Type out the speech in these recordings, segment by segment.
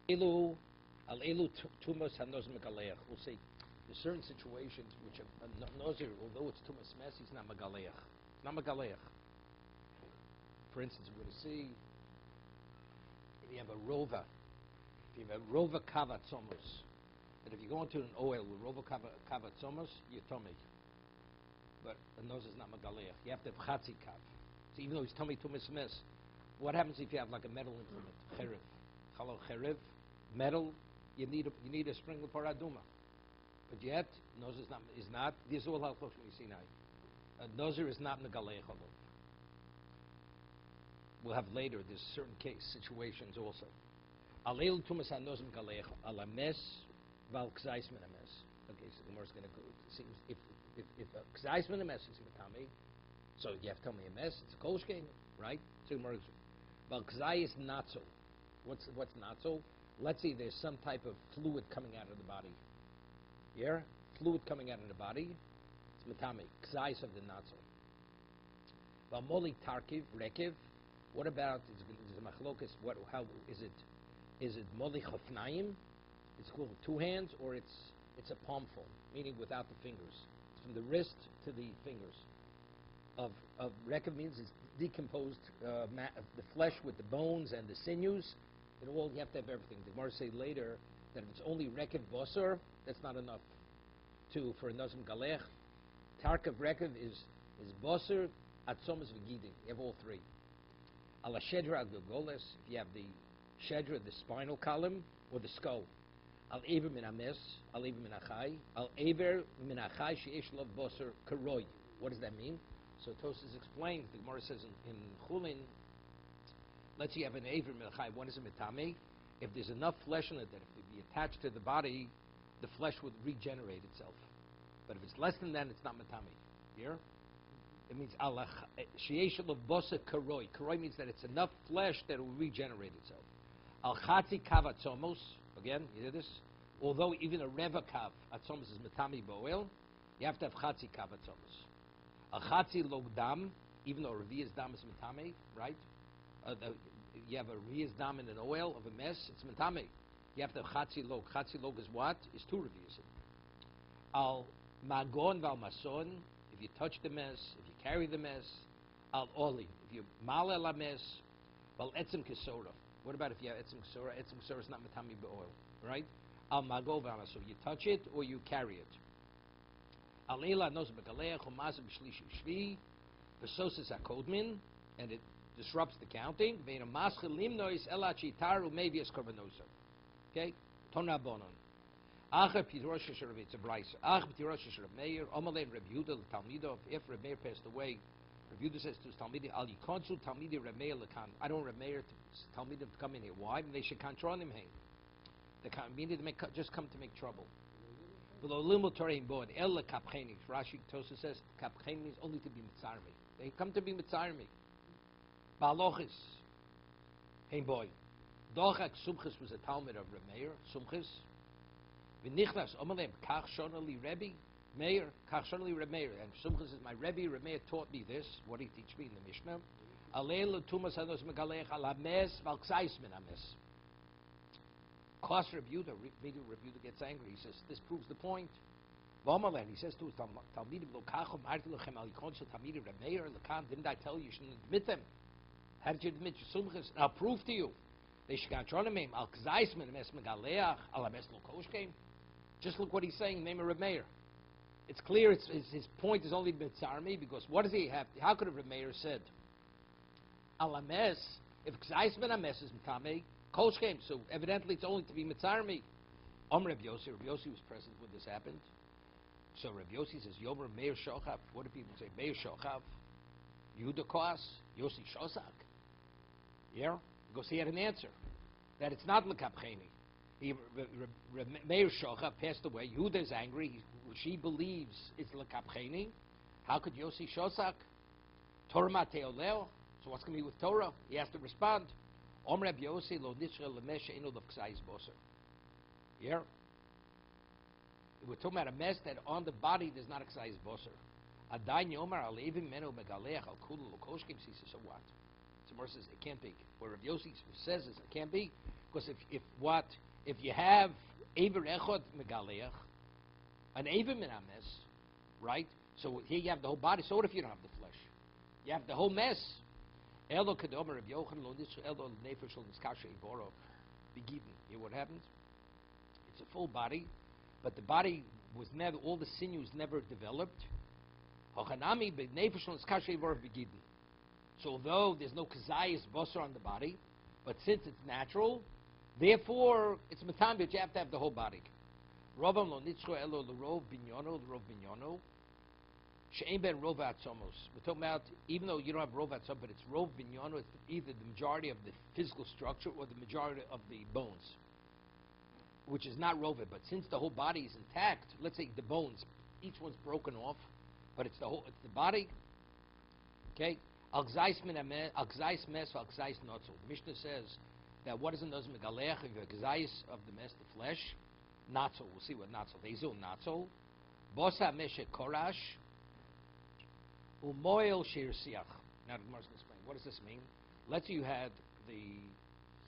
Elu, al elu tumas hanos megaleach. We'll see. There's certain situations which a nozir, although it's tumas mess, he's not megaleach. Not megaleach. For instance, we're going to see if you have a rova, kavatzomos, that if you go into an oil with rova kavatzomos, you're tummy. But a nose is not megaleach. You have to have chatzi kav. So even though he's tummy tumas mess, what happens if you have like a metal implement, cheriv, chalo cheriv, metal? You need a spring of paraduma. But yet, nose is not. These are all halachos from Sinai. A nozer is not megaleich alov. We'll have later. There's certain situations also. Alel tumas hanos megaleich alames val kzais min ames. Okay, so the Gemara's going to go. It seems if kzais min ames is matami, so you have to tell me a mess. It's a kosh game, right? So the Gemara val kzai is not so. What's not so? Let's say there's some type of fluid coming out of the body. Yeah? Fluid coming out of the body. It's matami. Kzais of the natzo. Valmoli tarkiv, rekiv. What about, is a machlokas, how is it? Is it moli chofnaim? It's called two hands, or it's a palmful, meaning without the fingers. It's from the wrist to the fingers. Of rekiv means it's decomposed, the flesh with the bones and the sinews. You have to have everything. The Gemara say later that if it's only rekev bosor, that's not enough for a nazim galech. Tarkav rekev is bosor, atzomas v'gidin. You have all three. Ala shedra agdogoles, if you have the shedra, the spinal column, or the skull. Al eber min ames, al eber min achai, al eber min achai she'esh lov bosor karoi. What does that mean? So Tosas explains, the Gemara says in Chulin, let's say you have an aver milchai. What is a mitame? If there's enough flesh in it that if it be attached to the body, the flesh would regenerate itself. But if it's less than that, it's not mitame. Here, it means sheyesh of bosa karoi. Karoi means that it's enough flesh that it will regenerate itself. Al chatzi kav atzomos. Again, you hear this? Although even a reva kav atzomos is mitame boel, you have to have chatzi kav atzomos. Al chatzi log dam, even though revi's dam is mitame, right? You have a revi's dam in an oil of a mess, it's mitame. You have to have chatzi log. Chatzi log is what? Is two revi's. Al magon val mason, if you touch the mess, if you carry the mess. Al oli, if you male la mess. Val etzim kesora. What about if you have etzim kesora? Etzim kesora is not mitame be'oil, right? Al mago val mason, you touch it or you carry it. Al ela nos begalech umaz b'shlishi shvi v'sosis hakodmin, and it disrupts the counting. Okay? Tonabonon. Acher Pirosh Sherav, it's a brayso. Acher Pirosh Sherav Meir, Omalein Reb Yehuda Talmido. If Reb Meir passed away, Reb Yehuda says to his Talmidi, Al Yikonsu Talmidi Reb Meir Lekan. I don't want Reb Meir Talmidim to come in here. Why? They should control him. They just come to make trouble. Below Limul Torah Bod El Kapcheni. Rashi Tosa says Kapcheni means only to be mitzarmi. They come to be mitzarmi. Balochis, hey boy, Dochak Sumchis was a Talmud of Reb Meir. Sumchis, v'nichnas omalem kach shonali Rebbe Meir, kach shonali Reb Meir, and Sumchis is my Rebbe. Reb Meir taught me this. What did he teach me in the Mishnah? Alel tumas hanos megalech alames valksais min ames. Kos Reb Yehuda, Reb Yehuda gets angry. He says this proves the point. V'omalem, he says to his Talmidim, lo kachom arti lechem al yikonso Talmidim Reb Meir lekan. Didn't I tell you you shouldn't admit them? How did you admit your sumchas? I'll prove to you. They should control him. Al kzais min mes megaleach al mes lo koshkein. Just look what he's saying in the name of Reb Meir. It's clear. His point is only mitzarmi because what does he have? How could have Reb Meir said al mes? If kzais min mes is mitame koshkein, so evidently it's only to be mitzarmi. Reb Yossi. Reb Yossi was present when this happened. So Reb Yossi says Yomer Meir Shochav. What do people say? Meir Shochav. Yehuda Kos. Yossi Shosak. Yeah, because he had an answer that it's not lekapcheni. Meir Shocha passed away. Yehuda is angry. She believes it's lekapcheni. How could Yossi Shosak? Torah mateoleo. So what's going to be with Torah? He has to respond. Om Reb Yossi lo nishra lemesha inu l'fksayis boser. Yeah, we're talking about a mess that on the body there's not a ksayis boser. Adayin yomer alevim menu megalech al kulu lokoshkim. He says, so what? Tomorrow says it can't be. Where Rav Yossi says it can't be. Because if you have Eber Echod Megaleach, an Eber Min HaMes, right? So here you have the whole body. So what if you don't have the flesh? You have the whole mess. Elo Kedomer Reb Yochanan Lo Nitzchu Elo Nefesh Lo Nitzkashe Iboro Begiden. You know what happens? It's a full body, but the body was never, all the sinews never developed. Hochanami Nefesh Lo Nitzkashe Iboro Begiden. So although there's no kazayas basar on the body, but since it's natural, therefore it's matam, but you have to have the whole body. Rovam lo nitzcho elo l'rov binyono, she'ein ben rov atzomos. We're talking about, even though you don't have rov atzom, but it's rov binyono, it's either the majority of the physical structure or the majority of the bones, which is not rova. But since the whole body is intact, let's say the bones, each one's broken off, but it's the body, okay? Al-Gzais mes, Al-Gzais notzel. The Mishnah says that what is in those megalech, the Gzais of the mes, the flesh, notzel. We'll see what notzel. Ve'izul notzel. Bosa meshe korash. Umoil shir siach. Now the Gemara is going to explain. What does this mean? Let's say you had the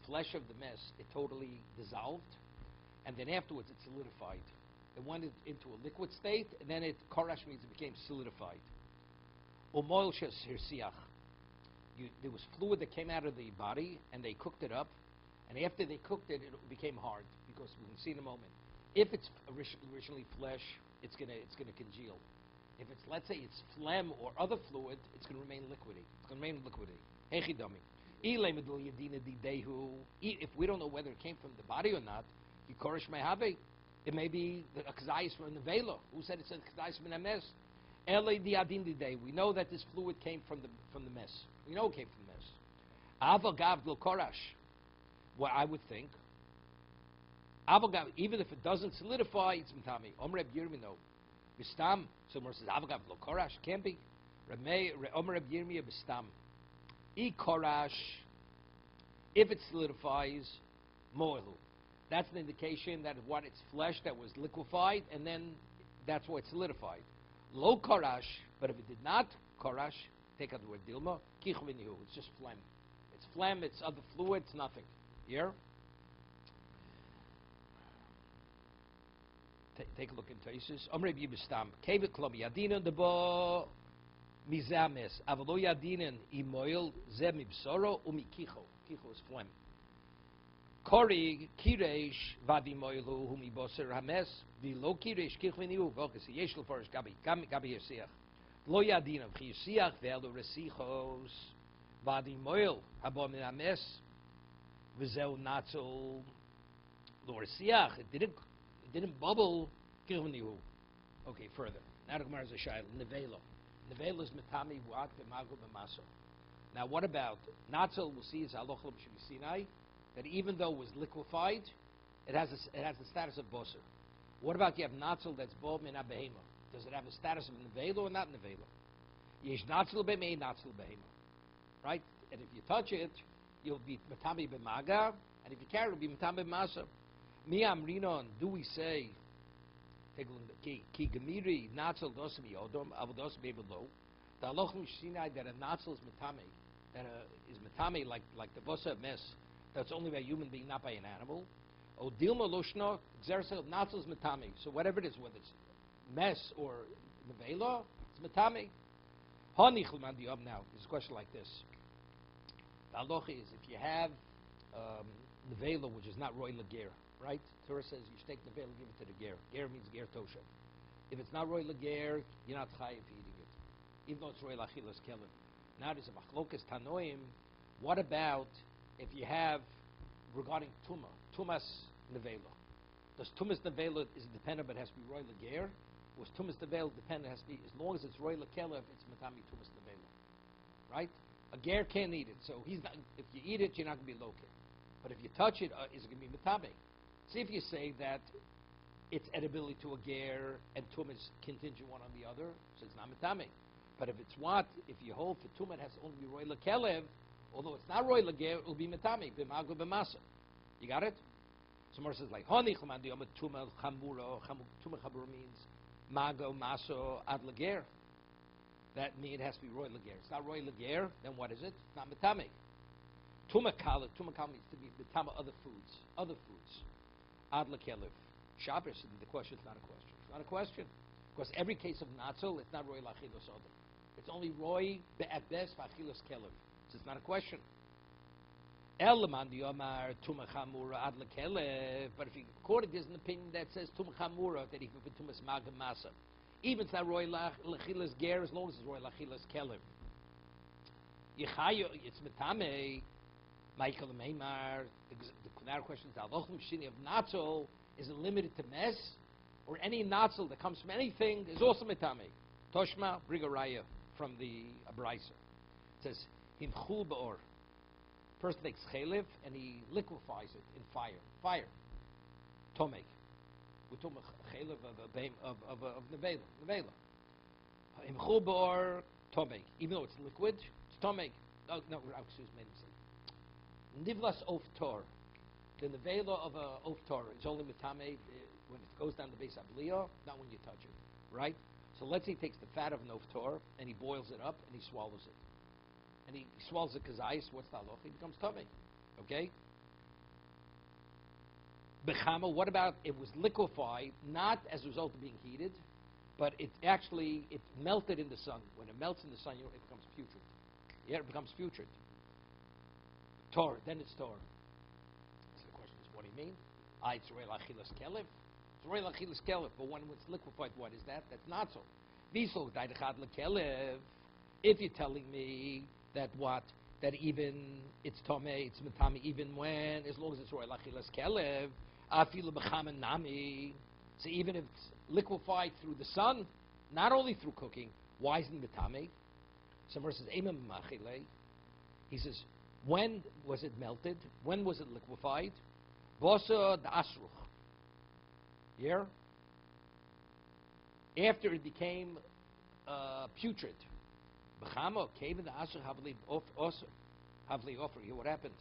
flesh of the mes, it totally dissolved, and then afterwards it solidified. It went into a liquid state, and then korash means it became solidified. Umoil shir siach. There was fluid that came out of the body, and they cooked it up. And after they cooked it, it became hard, because we can see in a moment. If it's originally flesh, it's gonna congeal. If it's, let's say, it's phlegm or other fluid, it's gonna remain liquidy. It's gonna remain liquidy. If we don't know whether it came from the body or not, it may be the kazayis from the vela. Who said it said kazayis from the mes? We know that this fluid came from the mess. We know it came from the mess. Avagav korash. What I would think. Avagav, even if it doesn't solidify, it's mitami. Omreb Yirmino. Bistam. Someone says avagav korash. Can't be. Omreb Yirmiyah bistam. Korash. If it solidifies, moilu. That's an indication that what it's flesh that was liquefied, and then that's why it solidified. Low korash, but if it did not korash, take out the word dilma, kichvinihu, it's just phlegm. It's phlegm, it's other fluid, it's nothing. Here? Take a look in Taisus. Omre bibistam, kevet klom yadinan debo mizames, avalo yadinan imoil ze mibsoro umikicho. Kicho is phlegm. Kori kiresh vadi moilu humi boser hames v'lo kiresh kichviniu v'okas yesh l'forish gabi yesiach lo yadinav chiyesiach ve'elu resichos vadi moil habo min hames v'zeu natzel lo resiach. It didn't bubble kichviniu. Okay, further. Now the Gemara is a shayla. Nevela. Nevela is metami what v'magu b'maso. Now what about natzel? We'll see is halacha b'Sinai. That even though it was liquefied, it has the status of boser. What about you have natzel that's bo min behema? Does it have the status of nevela or not nevela? Yesh natzel b'mei natzel behema, right? And if you touch it, you'll be matami b'maga, and if you carry it, it'll be matami b'masa. Mi amrinon, do we say? Take a look at ki gemiri natzel dosim yodom avodos beibelo. The halacha mishinai that a natzel is matami, that is matami like the boser mes. That's only by a human being, not by an animal. O dilma loshno xerisel natzel is matami. So whatever it is, whether it's mess or nevela, it's matami. Hanichel mandiyom. Now, there's a question like this. The halacha is if you have nevela, which is not roy lager, right? Torah says you should take nevela, give it to the ger. Ger means ger tosha. If it's not roy lager, you're not chayiv for eating it, even though it's roy lachilas kelim. Now there's a machlokas tanoim. What about if you have, regarding tumas nevela, does tumas nevela is dependent but has to be roy lager? Was tumas nevela dependent has to be, as long as it's roy lakelev, it's matami tumas nevela, right? A ger can't eat it, so he's not. If you eat it, you're not going to be local. But if you touch it, it's going to be matame. See if you say that it's edibility to a ger and tumas contingent one on the other, so it's not matame. But if it's what, if you hold for tumah, it has to only be roy lakelev. Although it's not roy lager, it will be metami b'mago b'masa. You got it? Somewhere says like honich l'mandi omet tuma chamura. Tuma chamura means mago maso ad lager. That means it has to be roy lager. It's not roy lager, then what is it? It's not metami. Tumakal means to be the tama other foods. Other foods. Ad lekelev. Shabbos, the question is not a question. It's not a question. Because every case of natzel, it's not roy lachilos odom. It's only roy at best fachilos kelev. So it's not a question. Elaman diomar tumachamura ad lekelev. But if you according there's an opinion that says tumachamura that even for tumas magam masa, even it's not roy lachilos ger as long as it's roy lachilos kelev. Yechayo, it's metame. Michael Meimar. The question is: Alochim shini of natzel is it limited to mes, or any natzel that comes from anything is also metame? Toshma brigaraya from the Abraisa. It says himchul baor. Person takes chalev and he liquefies it in fire. Fire. Tomei. We talk about chalev of nevela. Himchul baor tomei. Even though it's liquid, it's tomei. No, excuse me. Nivlas of tor. The nevela of a of tor is only metame when it goes down the base abliya, not when you touch it, right? So let's say he takes the fat of an of tor and he boils it up and he swallows it, and he swallows it kazayis. What's the halacha? He becomes tummy. Okay. Bechama. What about it was liquefied, not as a result of being heated, but it melted in the sun. When it melts in the sun, it becomes putrid. Yeah, it becomes putrid. Tor, then it's tor. So the question is, what do you mean? It's roy lachilas kelev. It's roy lachilas kelev, but when it's liquefied, what is that? That's not so. Visol daidachad lekelev. If you're telling me that that even it's tomei, it's metame, even when, as long as it's roy lachilas kelev, afilu b'chamen nami. So even if it's liquefied through the sun, not only through cooking, why isn't it metame? Somewhere says emem machile. He says, when was it melted? When was it liquefied? Bosa d'asruch. Here? After it became putrid. B'chama came in the asruch havli offer. Here, what happened?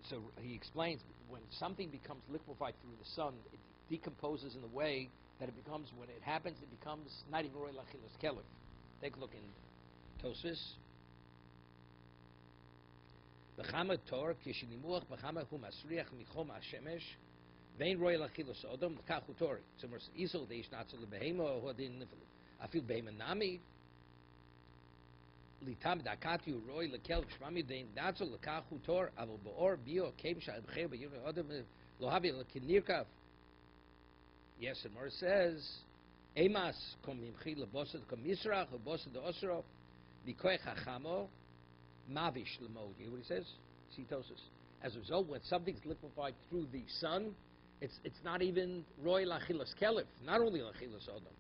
So he explains, when something becomes liquefied through the sun, it decomposes in a way that it becomes, when it happens, it becomes not even roy lachilas kelev. Take a look in Tosfos. B'chama tor kishinimuach b'chama hu masriach michom hashemesh vein roy lachilos odom kachu tor. So more isol deish natzel lebehema or din afil behema nami litam dakati roy lekel shmami dein natzel lekachu tor avol beor bio kem shal b'chei b'yun odom lo havi lekinirkav. Yes, the more says emas kom mimchi lebosed kom misrach lebosed deosro b'koich hachamo mavish lemod. You know what he says? Cetosis. As a result, when something's liquefied through the sun, it's not even roy lachilas kelev. Not only lachilas odom.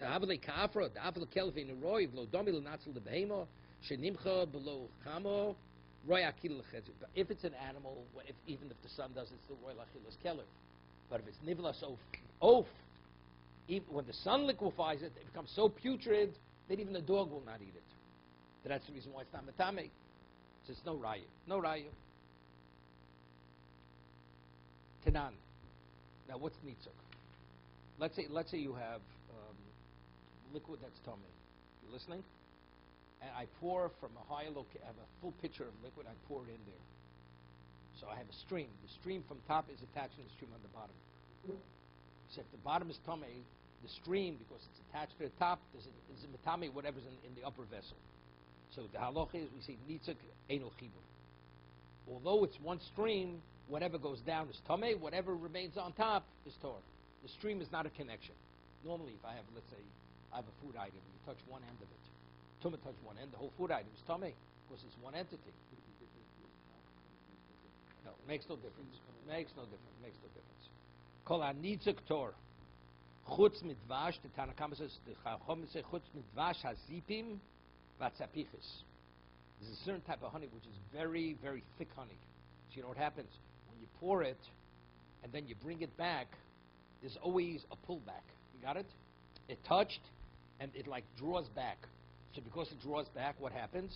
So havle kafra davle kelev in roy v'lo domi l'natzel debehemo shenimcha below chamo roy akil l'chezir. But if it's an animal, even if the sun does, it's still roy lachilas kelev. But if it's nivlas oaf, even when the sun liquefies it, it becomes so putrid that even the dog will not eat it. So that's the reason why it's not metame. So it's no raya. No raya. Tanan. Now what's nitzuk? Let's say you have liquid that's tummy. You listening? And I pour from a high location. I have a full pitcher of liquid. I pour it in there. So I have a stream. The stream from top is attached to the stream on the bottom. So if the bottom is tummy, the stream, because it's attached to the top, is a metame, whatever's in the upper vessel. So the halacha is we say nitzuk eino chibur. Although it's one stream, whatever goes down is tamei, whatever remains on top is tor. The stream is not a connection. Normally, if I have, let's say, I have a food item, you touch one end of it. Tumah touch one end, the whole food item is tamei because it's one entity. No, makes no difference. Makes no difference. Makes no difference. Kol hanitzuk tor. Chutz midvash. The Tanakama says the Chacham say chutz midvash hazipim. Vatzapichis. There's a certain type of honey which is very, very thick honey. So you know what happens? When you pour it and then you bring it back, there's always a pullback. You got it? It touched and it like draws back. So because it draws back, what happens?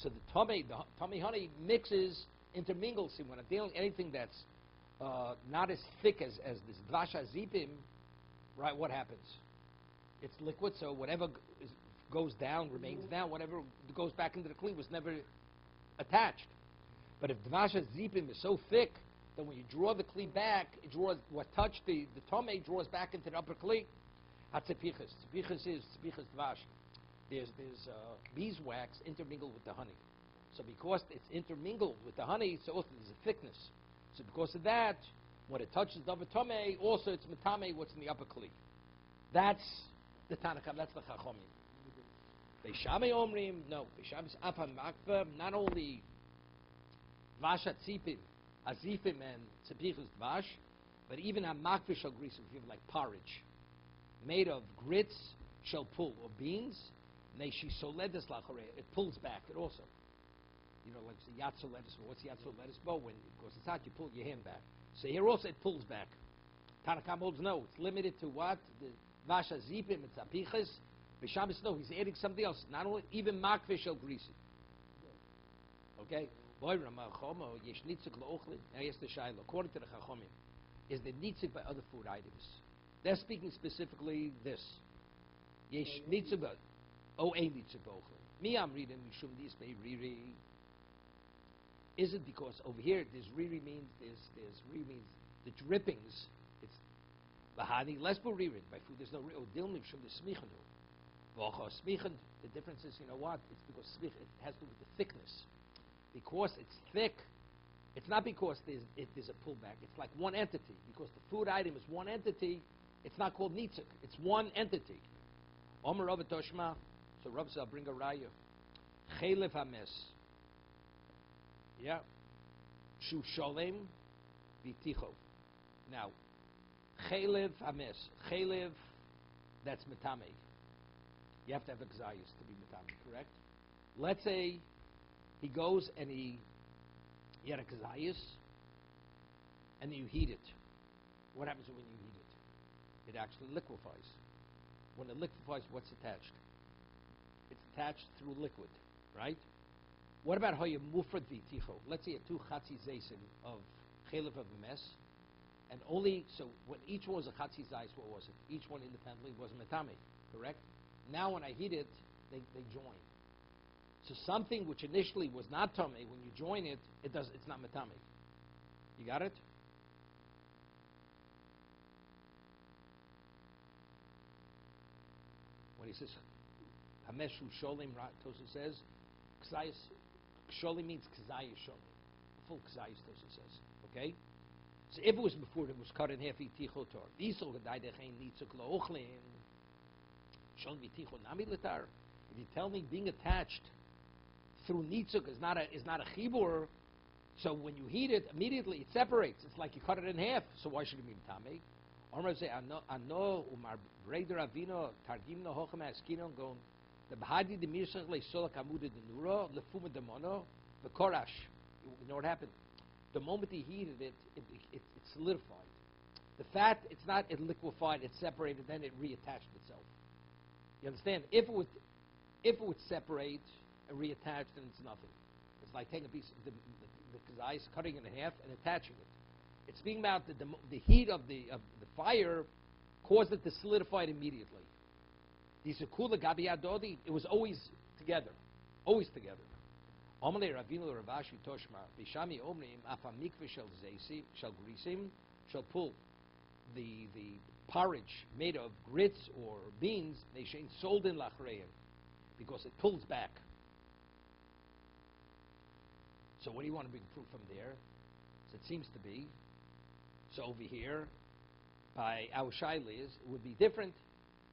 So the tummy honey mixes, intermingles. See, when I'm dealing with anything that's not as thick as this dvasha zipim, right, what happens? It's liquid, so whatever goes down remains down. Whatever goes back into the kli was never attached. But if Dvash Zipim is so thick that when you draw the kli back, it draws what touched the tomei draws back into the upper kli. Hatzepichas. Tzepichas is Dvash. There's beeswax intermingled with the honey. So because it's intermingled with the honey, so also there's a thickness. So because of that, when it touches the upper tomei, also it's metame what's in the upper kli. That's the Tanakh. That's the Chachomim. Beishamei Omrim, no. Beishamei Afam Makva, not only Vash Atzipim, Azifim, and Tzepichus Dvash, but even a Makva shall grease, if you have like porridge, made of grits shall pull, or beans, Neishi Soledes Lachore, it pulls back, it also. You know, like the Yatso lettuce, what's Yatso lettuce? Well, when, because it's hot, you pull your hand back. So here also it pulls back. Tanakh holds no, it's limited to what? The Vash Azipim, it's Apichas. B'Shabbos, no, he's adding something else. Not only, even makfish shall grease it. Okay? Now here's the shayla. According to the Chachomim, is the nitzik by other food items? They're speaking specifically this. Yesh nitzik by, oh, a nitzik b'ochlin. Me, I'm reading, mishum dis bei riri. Is it because over here, there's riri means, there's riri means the drippings, it's bahani, less buririn. By food, there's no riri. Oh, dilnim shum the smichanu. The difference is, you know what? It's because it has to do with the thickness. Because it's thick, it's not because there's a pullback. It's like one entity. Because the food item is one entity, it's not called nitzik. It's one entity. Omer Rav Toshma, so Rav said, I'll bring a raya. Chelev hames. Yeah. Shu sholem v'ticho. Now, chelev hames. Chelev, that's metamei. You have to have a kzayis to be metame, correct? Let's say he goes and he had a kzayis, and then you heat it. What happens when you heat it? It actually liquefies. When it liquefies, what's attached? It's attached through liquid, right? What about how you mufrad v'ticho? Let's say you have two chatzi zaysim of chelev of mes, and only, so when each one was a chatzi zayis, what was it? Each one independently was metame, correct? Now when I heat it, they join. So something which initially was not tamei, when you join it, it's not metame. You got it? When he says hameshu sholim, Tosa says kzayis sholim means kzayis sholim, full kzayis. Tosa says, okay. So if it was before it was cut in half, itichotor. Diesel gedaidechein nitzuk loochlin. If you tell me being attached through nitzuk is not a chibur, so when you heat it, immediately it separates. It's like you cut it in half. So why should it be tamei? Omar say, "Ano umar breder avino targimno hochem askinon gon the bahadi the mirsach le solak amuda de nuro lefuma de mono the korash." You know what happened? The moment he heated it, it solidified. The fat, it's not it liquefied, it separated, then it reattached itself. You understand? If it would separate and reattach, then it's nothing. It's like taking a piece of the kazais, cutting it in half, and attaching it. It's being about the heat of the fire caused it to solidify it immediately. These kula gabi adodi, it was always together, always together. Omle Ravino Ravashi Toshma Bishami Omrim Afa Mikve Shel Zeisi Shel Grisim Shel Pull. The porridge made of grits or beans, they shein sold in lachreim because it pulls back. So what do you want to bring proof from there? So it seems to be. So over here, by our shailis, it would be different.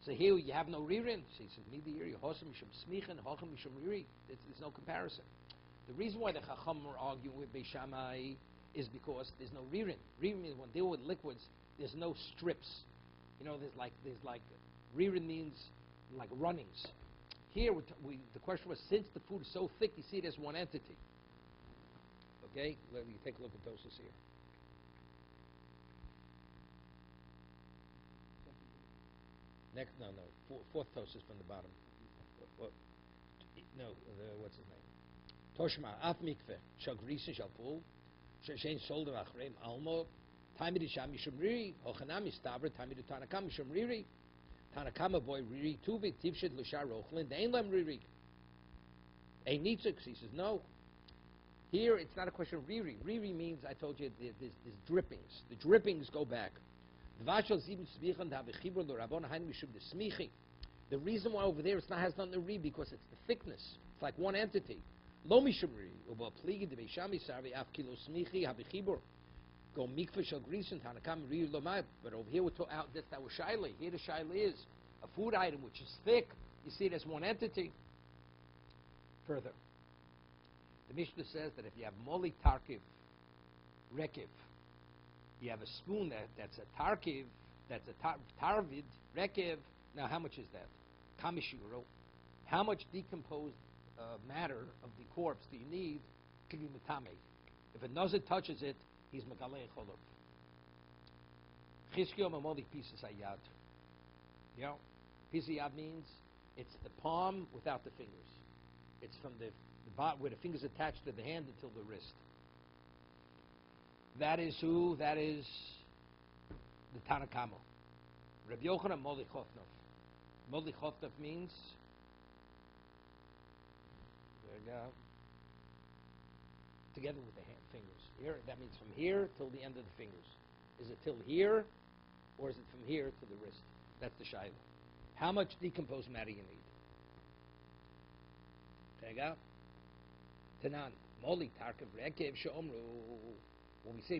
So here you have no ririn. So he says, "Midiyiri hosam mishum smichen hochem mishum riri." There's no comparison. The reason why the chacham are arguing with Beis Shammai is because there's no ririn. Ririn means when they deal with liquids, there's no strips. You know, there's like ririn means like runnings. Here, the question was, since the food is so thick, you see it as one entity. Okay, let me take a look at Tosus here. Next, fourth Tosus from the bottom. What's his name? Toshma af mikveh shal grisa shal pul shein solder achreim almo tamid sham mishum riri ochanam mistavra tamid tanakam mishum riri tanakama boy riri tuvi tivshet l'shar ochlin dein lem riri. A nitzuk, he says no. Here, it's not a question of riri. Riri means, I told you, there's drippings. The drippings go back. The reason why over there has nothing to read because it's the thickness. It's like one entity. Lo mishum riri. Go mikvah shel grisen tanakam riri lomai. But over here, that was shaila. Here the shaila is a food item which is thick. You see it as one entity. Further, the Mishnah says that if you have moli tarkiv, rekiv, you have a spoon that's a tarkiv, that's a tarvid, rekiv. Now, how much is that? Kamishiro. How much decomposed matter of the corpse do you need to be metame? If a nazir touches it, he's megalei cholov. Chizkiyo mamoli pieces ayad. You know, piece ayad means it's the palm without the fingers. It's from the where the fingers attached to the hand until the wrist. That is who? That is the Tanakamo. Rabbi Yochanan Moli Chofnov. Moli Chofnov means, there you go, together with the fingers. Here, that means from here till the end of the fingers. Is it till here, or is it from here to the wrist? That's the shaila. How much decomposed matter you need? There you go. Tanan, Moli Tarkav Rekev Shomru. When we say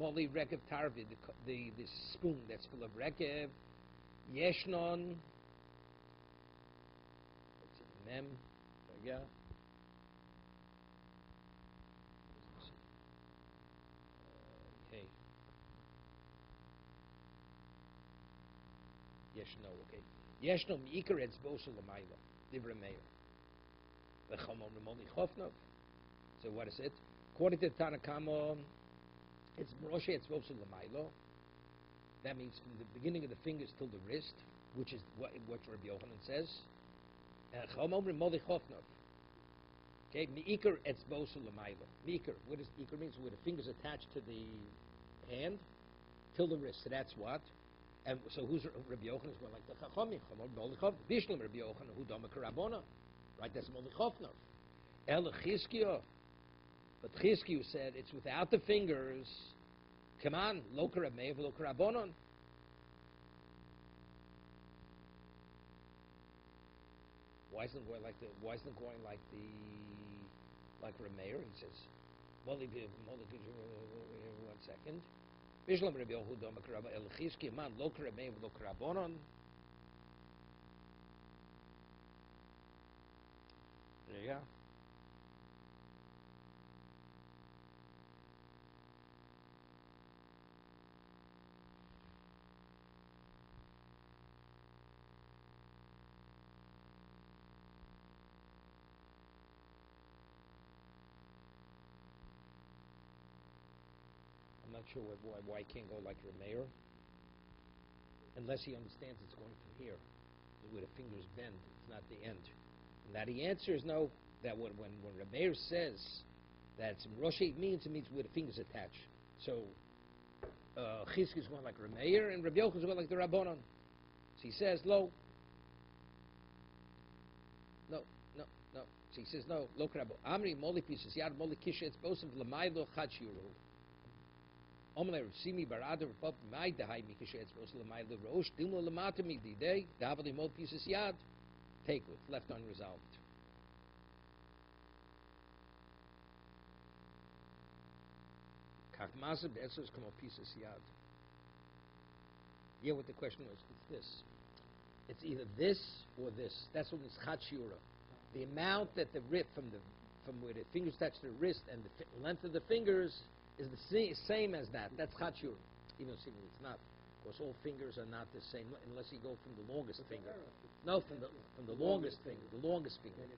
Moli Rekev Tarvid, the spoon that's full of Rekev, Yeshnon, let's see, Mem, there you go. Okay. Yeshno, okay. Yeshno Mikar Etzbosel Lamayla, Divra Meir. So what is it? According to Tanakama, it's Moshe Etzbosel Lamaylo. That means from the beginning of the fingers till the wrist, which is what Rabbi Yochanan says. Okay, Meikar Etzbosel Lamaylo. Meikar, what does Meikar means? Where the fingers attached to the hand till the wrist. So that's what. And so who's Rabbi Yochanan? Is more like the Chachamim. Bishlam Rabbi Yochanan, who Dama Karabona. Right, that's Molichovnov. El Chizkiyo. But Chizkiyo said it's without the fingers. Come on, lo karabmev, lo karabonon. Why isn't it going like Rameir? He says, one second. Bishlam Rabbi Yehuda Makaraba El Chizkiyo man lo karabmev, lo karabonon. There you go. I'm not sure why he can't go like Rameir, unless he understands it's going from here, where the fingers bend. It's not the end. Now the answer is no. That when Rameir says that it's Rosh, it means where the fingers attach. So Chizkiyo is going like Rameir, and Rabbi Yochanan is going like the Rabbanon. So he says lo. No. So he says no. Lo krabo. Amri moli pieces yad moli kisha. It's both of lamaylo chachuru. Omle Simi barada repop mai dahai mikisha. It's both lamaylo rosh dimlo lamata mi didei davali moli pieces yad. Take what's left unresolved. Kachmasa be'etzos come on pieces yad. Yeah, what the question was, it's this. It's either this or this. That's what it's chachura. The amount that the rip from where the fingers touch the wrist and the length of the fingers is the same as that. That's chachura. Even though it's not. Of course, all fingers are not the same unless you go from the longest finger. No, from the longest finger. The longest finger.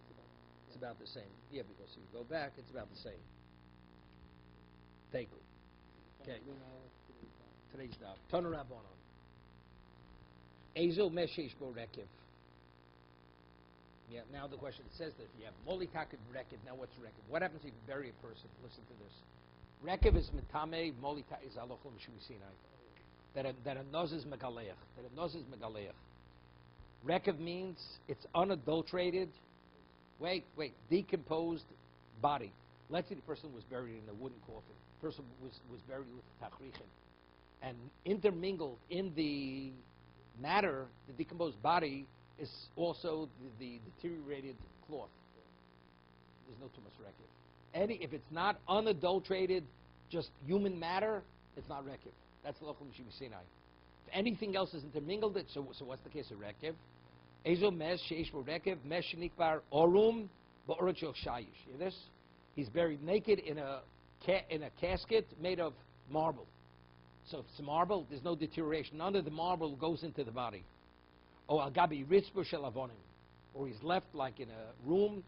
It's about the same. Yeah, because if you go back, it's about the same. Take it. Okay. Today's daf. Turn around on. Ezo meshesh bo rekiv. Yeah. Now the question says that if you have molitakiv rekiv, now what's rekiv? What happens if you bury a person? Listen to this. Rekiv is metame, molita is alochel mishumi sinai. That a noz is megaleach. That a noz is megaleach. Rekiv means it's unadulterated. Wait. Decomposed body, let's say the person was buried in a wooden coffin. The person was buried with tachrichim and intermingled in the matter, the decomposed body, is also the deteriorated cloth. There's no too much rekiv. If it's not unadulterated, just human matter, it's not rekiv. That's the local Mishiv Sinai. If anything else is intermingled, so what's the case of rekiv? Ezo mes sheish bo rekiv mes shenikbar orum ba'orot shel shayish. You hear this? He's buried naked in a casket made of marble. So if it's marble, there's no deterioration. None of the marble goes into the body. Oh, al gabi ritzbo shel avonim, or he's left like in a room,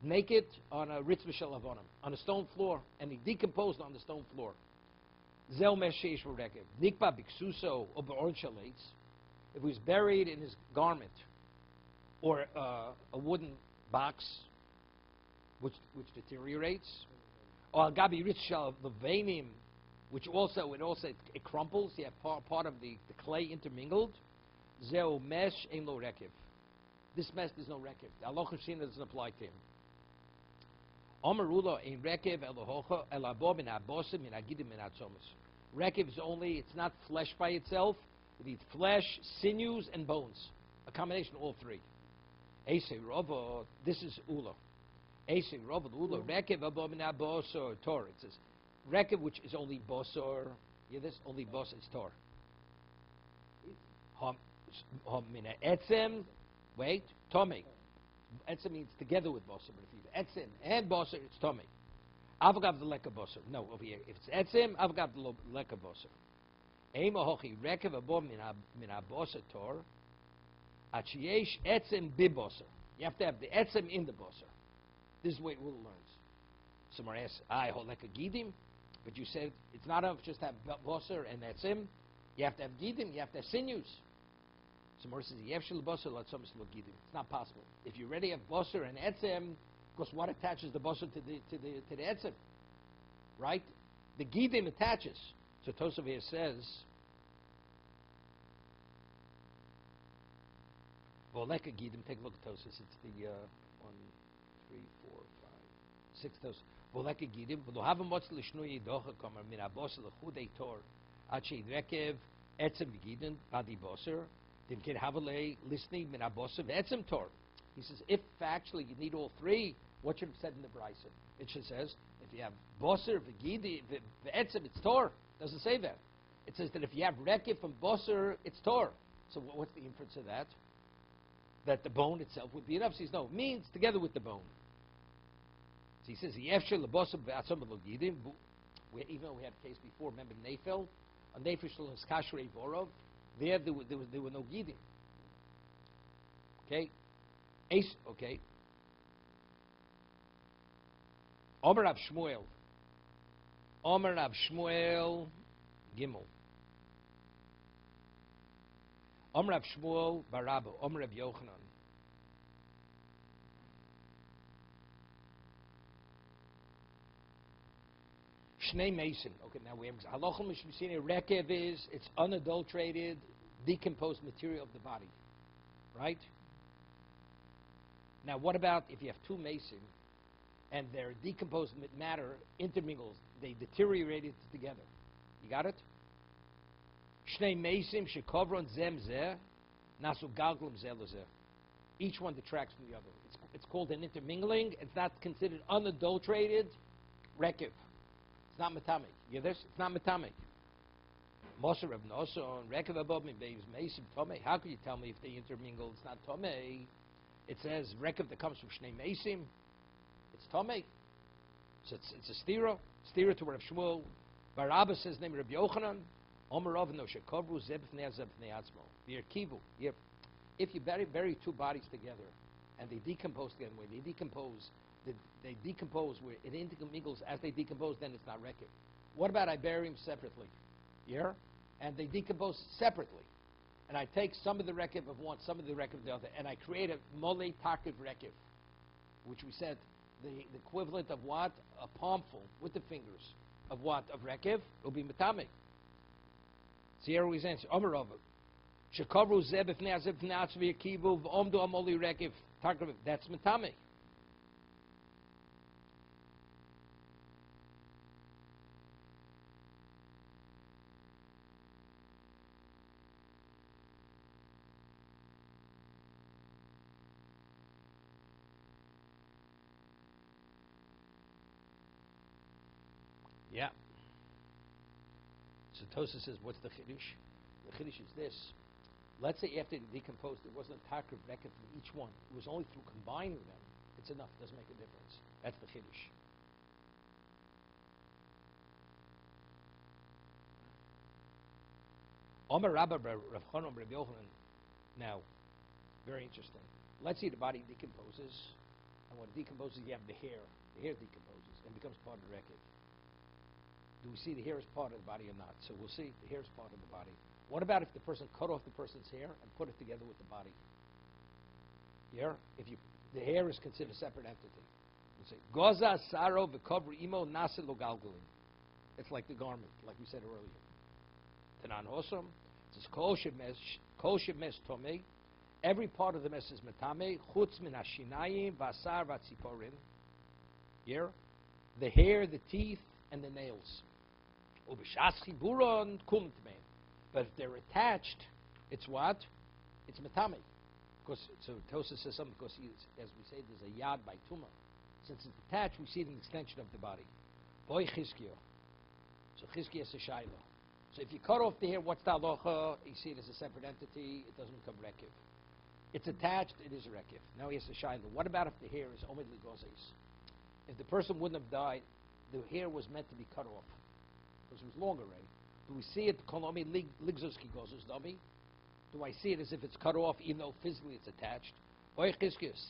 naked on a ritzbo shel avonim, on a stone floor, and he decomposed on the stone floor. Zel mes sheish bo rekiv nikba biksuso or ba'orot shel eitz. If he was buried in his garment or a wooden box, which deteriorates, or al gabi ritz shel levanim, which also it crumples. You have part of the clay intermingled. Zeu mesh ein lo rekiv. This mesh there's no rekiv. The halacha shina doesn't apply to him. Omer ulo ein rekiv elohocha elabo min abosim min agidim min atzomus. Rekiv is only, it's not flesh by itself. It needs flesh, sinews, and bones. A combination of all three. Eisei rovo, this is ulo. Eisei rovo ulo rekiv abo min abosor tor. It says rekiv, which is only bosor. Yeah, this only bosor is tor. Mina etzem, wait, tomei. Etzem means together with bosor. But if you etzem and bosor, it's tomei. Avagav the leka bosor. No, over here. If it's etzem, avagav the leka bosor. Ema hochi rekiv abo min abosor tor. Achiesh etzem bibosor. You have to have the etzem in the bosor. This is what Ula learns. Someone asks, I holeka gidim, but you said it's not enough just to have bosor and etzem. You have to have gidim. You have to have sinews. Someone says, Yevshel bosor latzomis lo gidim. It's not possible. If you already have bosor and etzem, because what attaches the bosor to the etzem, right? The gidim attaches. So Tosaf here says, Voleka gidim. Take a look at Tosaf. It's the 1, 3, 4, 5, 6 Tosaf. Voleka gidim. V'lo havam motz l'shnui yidocha kamar min abosor l'chudei tor achei rekev etzem gidim badi bosor. Dim kid havalei listening min abosor v'etzem tor. He says, if factually you need all three, what should have said in the brisa? It should says, if you have bosor v'gidi v'etzem, it's tor. Doesn't say that. It says that if you have rekev from bosor, it's tor. So what's the inference of that? That the bone itself would be enough. So he says, no, it means together with the bone. So he says, Yefshel lebosor v'atzom v'gidim. Even though we had a case before, remember Nefel? On Nefel shel kashrei vorov, there were no gidim. Okay? Okay. Omer Rav Shmuel. Omer Rav Shmuel Gimel. Omer Rav Shmuel Barabo. Omer Rav Yochanan. Shnei Mason. Okay, now we have halachah mishmishine rekev is it's unadulterated, decomposed material of the body, right? Now, what about if you have two mason and their decomposed matter intermingles, they deteriorated together? You got it? Shnei Mason shekovron zem zeh nasu galglum zeh lezeh. Each one detracts from the other. It's called an intermingling. It's not considered unadulterated rekev. It's not matamic. You hear this? It's not matamic. Moser Rav Noson, rekev above me, babes, Mason, tomei. How can you tell me if they intermingle? It's not tomei. It says rekev that comes from Shnei Mason. It's tomei. So it's a stira to Rav Shmuel. Barabba says name Rabbi Yochanan. Omer Rav no shekovru zebfnei zebfnei atzmo. V'yerkivu. If you bury two bodies together and they decompose together, when they decompose where it intermingles as they decompose, then it's not rekev. What about I bury them separately? Yeah? And they decompose separately. And I take some of the rekev of one, some of the rekev of the other, and I create a mole takiv rekev, which we said the equivalent of what? A palmful with the fingers of what? Of rekev will be matamic. So here we answer. Omer Rav. Shekavru zeb ifnei azeb ifnei atzvi yakivu v'omdu amoli rekev takiv. That's matamic. So Tosa says, what's the chiddush? The chiddush is this. Let's say after they decomposed, there wasn't a takriv record for each one. It was only through combining them. It's enough. It doesn't make a difference. That's the chiddush. Omer Rabba Rav Chanan Rabbi Yochanan. Now, very interesting. Let's say the body decomposes, and when it decomposes, you have the hair. The hair decomposes and becomes part of the record. Do we see the hair as part of the body or not? So we'll see the hair is part of the body. What about if the person cut off the person's hair and put it together with the body? Yeah? The hair is considered a separate entity. We'll say, Goza Saro V'Kobri Imo Nasa Logalgalim. It's like the garment, like we said earlier. Tanan Hosam. It says, Kol Shemes Tomei. Every part of the mess is Metame. Chutz Min Hashinayim Vasar Vatziporim. Yeah? The hair, the teeth, and the nails. Ubishas Chiburon Kum Tmein. But if they're attached, it's what? It's metame. Because so Tosa says something because as we say, there's a yad by tuma. Since it's attached, we see it an extension of the body. Boy Chizkiyo. So Chizkiyo is a shayla. So if you cut off the hair, what's the halacha? You see it as a separate entity. It doesn't become rekiv. It's attached. It is a rekiv. Now he has a shayla. What about if the hair is omid ligozes? If the person wouldn't have died, the hair was meant to be cut off because it was long already. Do we see it, kolomi ligzoski gozos dummy? Do I see it as if it's cut off, even though physically it's attached?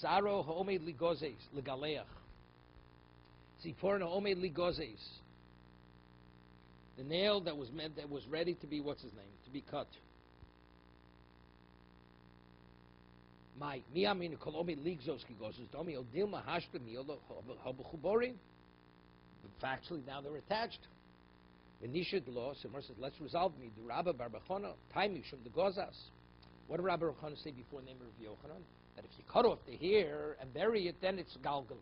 Saro home ligozes, ligaleach. Siporna home ligozes. The nail that was ready to be, what's his name? To be cut. My, miamin kolomi ligzoski gozos dummy, odilma hashta miolo hobuchuborim. Factually, now they're attached. The Nishid law, so says, let's resolve me. The Rabba Barbachona, time you from the Gozas. What did Rabba Barbachona say before the name of Yochanan? That if you cut off the hair and bury it, then it's galgalim.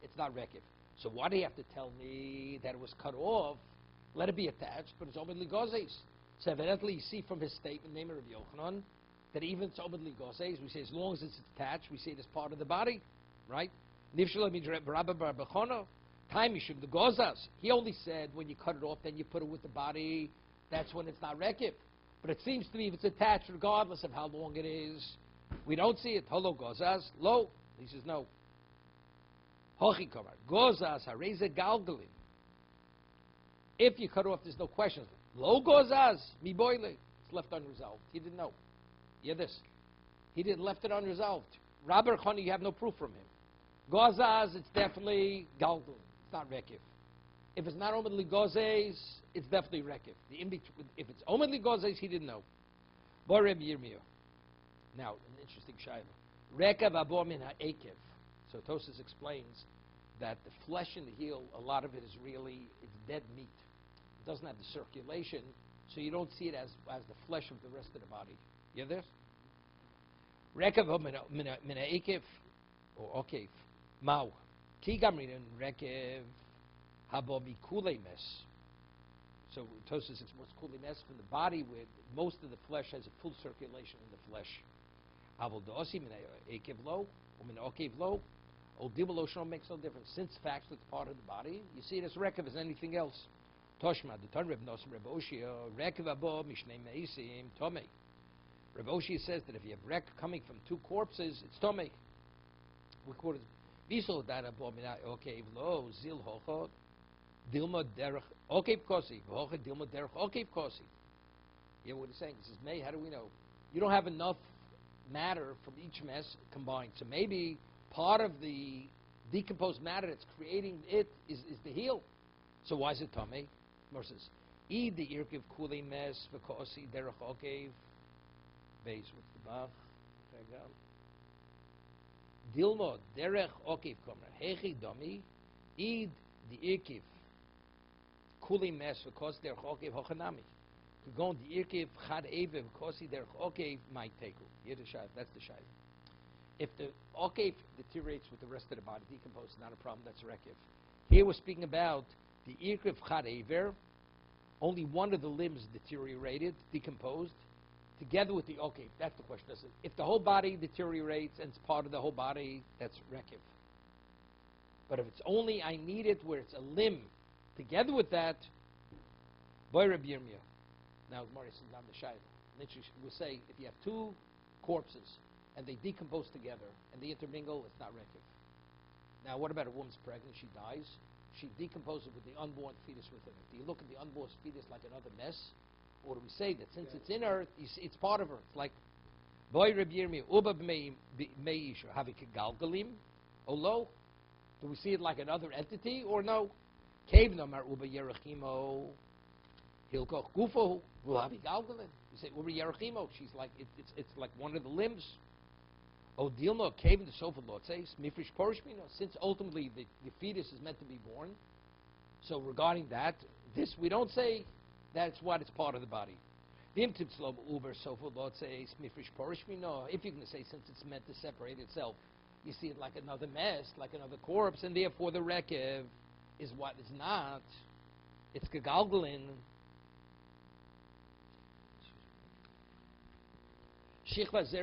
It's not rekiv. So why do you have to tell me that it was cut off? Let it be attached, but it's omidli gozes. So evidently you see from his statement, name of Yochanan, that even it's omidli gozes, we say as long as it's attached, we see it as part of the body, right? Nifshala Rabba Barbachona. Time you should the gozas. He only said when you cut it off, then you put it with the body. That's when it's not rekiv. But it seems to me if it's attached, regardless of how long it is, we don't see it. Hello gozas. Lo. He says no. Hochi kamar gozas hareze galgalim. If you cut off, there's no question. Lo gozas mi boile. It's left unresolved. He didn't know. Hear this. He didn't left it unresolved. Rabbi Chani, you have no proof from him. Gozas, it's definitely galgalim. It's not rekiv. If it's not omidli gozes, it's definitely rekiv. If it's omidli gozes, he didn't know. Boreb Yirmiyah. Now, an interesting shayla. Rekav abo min ha'ekev. So Tosas explains that the flesh in the heel, a lot of it is really, it's dead meat. It doesn't have the circulation, so you don't see it as the flesh of the rest of the body. You hear this? Rekav abo min ha'ekev, or okev. Mau. Kigamrin rekev habo mikule mes. So Tosas says what's kule mes from the body with most of the flesh has a full circulation in the flesh. Avol dosi min ekev lo, or min okev lo, or dibalo shon makes no difference. Since facts it's part of the body, you see it as rekev as anything else. Toshma the ton Reb Nosim Reb Oshia rekev abo mishnei meisim tomei. Reb Oshia says that if you have rek coming from two corpses, it's tomei. We quote it. Viso dana bomina okay lo zil hochot dilma derech okay kosi hochot dilma derech okay kosi. Yeah, what he's saying. He says, May, how do we know? You don't have enough matter from each mess combined. So maybe part of the decomposed matter that's creating it is the heel. So why is it tummy? More says, eat the irkiv kuli mess v'kosi derech okay base with the bach. Dilmo derech okiv komer hechi domi id the irkiv kuli mes v'kos derech okiv hochanami. To go on the irkiv chad eve v'kosi derech okiv might take it. That's the shayla. If the okiv deteriorates with the rest of the body, decomposes, not a problem. That's rekiv. Here we're speaking about the irkiv chad eve. Only one of the limbs deteriorated, decomposed. Together with the okev, that's the question. If the whole body deteriorates and it's part of the whole body, that's rekiv. But if it's only I need it where it's a limb, together with that, boy Rabbi Yirmiyah. Now, Gemara says, "Not the shayla." Literally, we say if you have two corpses and they decompose together and they intermingle, it's not rekiv. Now, what about a woman's pregnant? She dies. She decomposes with the unborn fetus within it. Do you look at the unborn fetus like another mess? Or do we say that since it's in her, it's part of her? It's like, boy, Reb Yirmi, uba meisha, have galgalim, olo? Do we see it like another entity or no? Cave nomar uba yerachimo, hilkoch gufo, will have galgalim. You say uba yerachimo, she's like, it's like one of the limbs. Oh, Dilma cave in the sofa lot says, mifrish porishmino, since ultimately the fetus is meant to be born. So regarding that, this we don't say that's what it's part of the body. The imtib slob uber sofa lot says, mifrish porishmino. If you can say since it's meant to separate itself, you see it like another mess, like another corpse, and therefore the rekev is what is not. It's gagalgalin. Let's say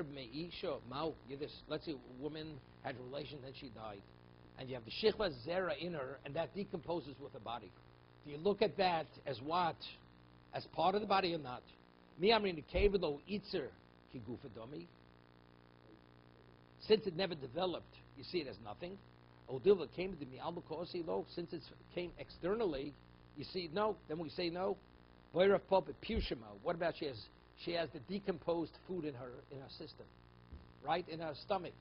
a woman had a relation, then she died. And you have the shichva zera in her, and that decomposes with the body. Do you look at that as what? As part of the body or not? Since it never developed, you see it as nothing. Since it came externally, you see no, then we say no. What about she has the decomposed food in her system, right? In her stomach.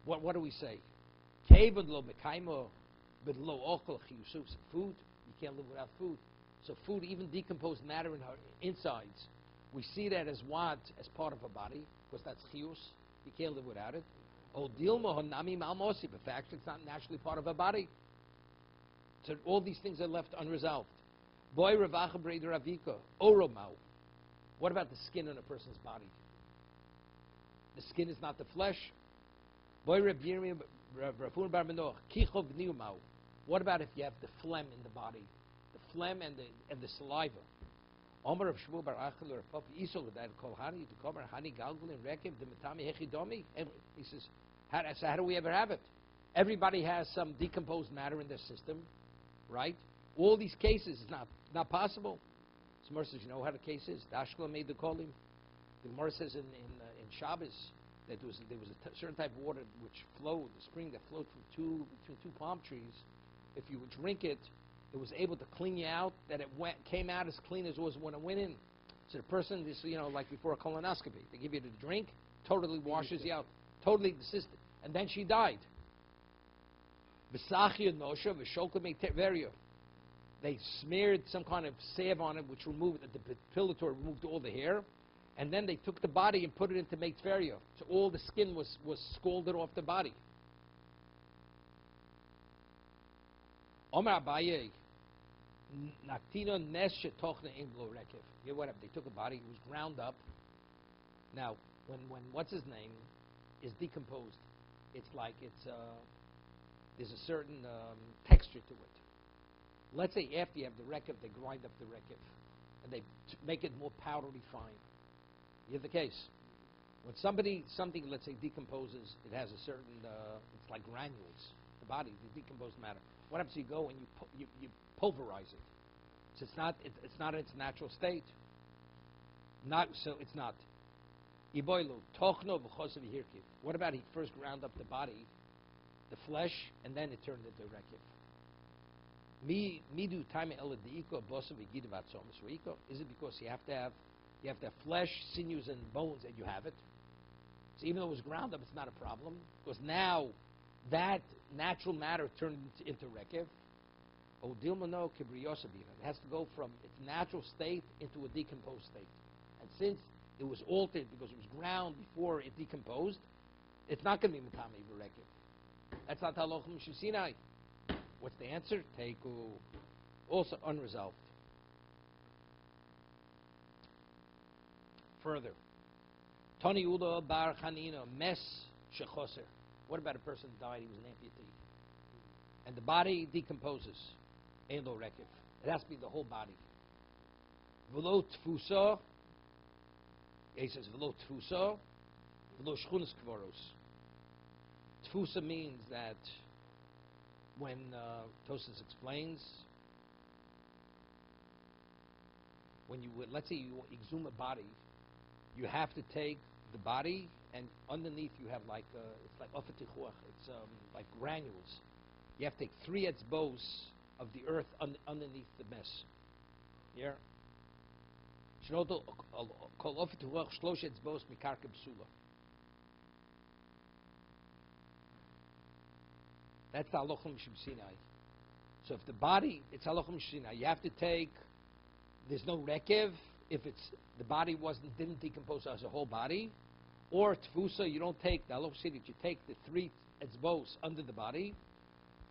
What do we say? Food, you can't live without food. So food, even decomposed matter in her insides, we see that as what? As part of her body, because that's chiyus. You can't live without it. The fact it's not naturally part of her body. So all these things are left unresolved. What about the skin on a person's body? The skin is not the flesh. What about if you have the phlegm in the body? The phlegm and the saliva. He says, how do we ever have it? Everybody has some decomposed matter in their system, right? All these cases is not possible. The Gemara says, you know how the case is? Dashkla made the kolim. The Gemara says in Shabbos that there was a certain type of water which flowed, the spring that flowed between two palm trees. If you would drink it, it was able to clean you out, that it came out as clean as it was when it went in. So the person is, like before a colonoscopy, they give you the drink, totally washes you out, totally the system. And then she died. They smeared some kind of salve on it, which removed the depilator, removed all the hair, and then they took the body and put it into meitveria. So all the skin was scalded off the body. Omar Abaye, Naktino Nes Shetochna Inglo Rekev. You know what? They took a body, it was ground up. Now, when what's his name is decomposed, it's like there's a certain texture to it. Let's say after you have the rekev, they grind up the rekev, and they make it more powdery fine. You have the case. When something, let's say, decomposes, it has a certain, it's like granules, the body, the decomposed matter. What happens? You go and you pulverize it. So it's not in its natural state. It's not. What about he first ground up the body, the flesh, and then it turned into rekev? Is it because you have to have flesh, sinews, and bones, and you have it? So even though it was ground up, it's not a problem, because now that natural matter turned into rekev. It has to go from its natural state into a decomposed state. And since it was altered because it was ground before it decomposed, it's not going to be Matami Rekev. That's not Halachim Shusinai. What's the answer? Teiku. Also unresolved. Further. Tani Uda Bar Chanina Mes Shechoser. What about a person who died? He was an amputee. And the body decomposes. Ein lo rekev. It has to be the whole body. V'lo tfusa. He says v'lo tfusa. V'lo shchunas kvaros. Tfusa means that when Tosas explains, when you would, let's say you exhume a body, you have to take the body, and underneath you have like it's like ofetichuach, it's like granules. You have to take 3 etzbos of the earth underneath the mess. Yeah. Kol ofetichuach 3 etzbos mikarka b'sula. That's the halachah mishum Sinai. So if the body, it's halachah mishum Sinai. You have to take. There's no rekev if it's the body didn't decompose as a whole body, or tfusa. You don't take the halachah that you take the 3 etzbos under the body.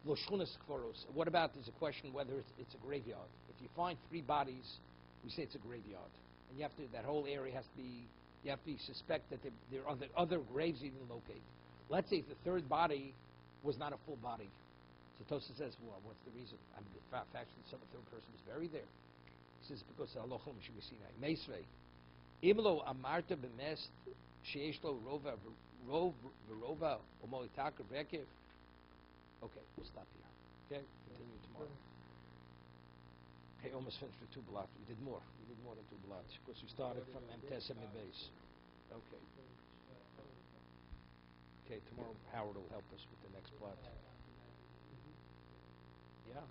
Lo shchunas kforos. What about? There's a question whether it's a graveyard. If you find 3 bodies, we say it's a graveyard, and you have to. That whole area has to be. You have to be suspect that there are other graves you can locate. Let's say if the 3rd body was not a full body. So Tosa says, well, what's the reason? I mean, the fact that some 3rd person was buried there. He says, because the halachah mishum Sinai. Meisvei. Imlo amarta b'mest sheyesh lo rova umoitaka rekev. Okay, we'll stop here. Okay, continue tomorrow. Okay, almost finished with 2 blot. We did more. We did more than 2 blots because we started from Mtes and base. Okay. Okay, tomorrow Howard will help us with the next plot. Yeah.